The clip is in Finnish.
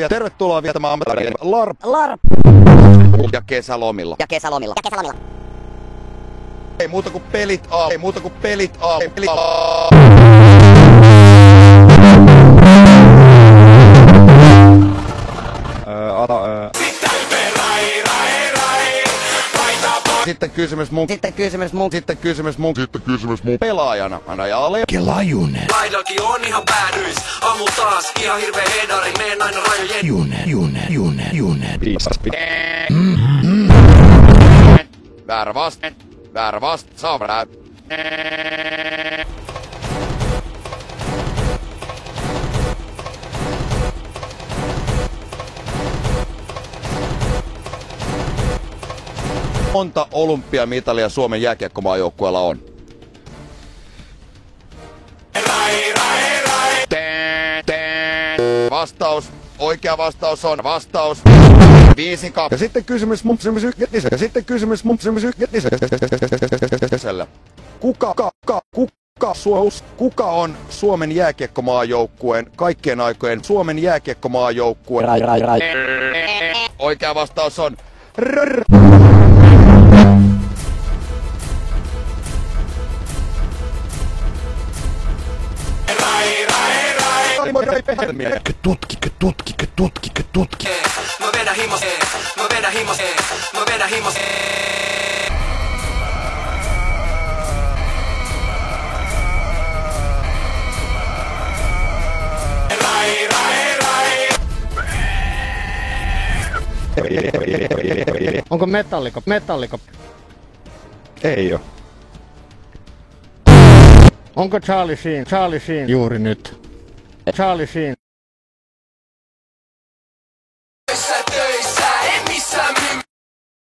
Tervetuloa vietämään LARP ja kesälomilla. Ei muuta kuin pelit Sitten kysymys mun pelaajana Anajalle Kelajunen. Laidalki on ihan päädyis. Ammu taas ihan hirveä hedari. Meen aina rajojen. Junen. Väärä vast, savrää. Monta olympiamitalia Suomen jääkiekkomaajoukkueella on? Oikea vastaus on 5. Ja sitten kysymys Kuka on Suomen jääkiekkomaajoukkueen kaikkien aikojen Suomen jääkiekkomaajoukkueen? Oikea vastaus on Tutki. Mä vedän himas. Onko metalliko? ei oo. Onko Charlie Sheen juuri nyt? Charlie Sheen.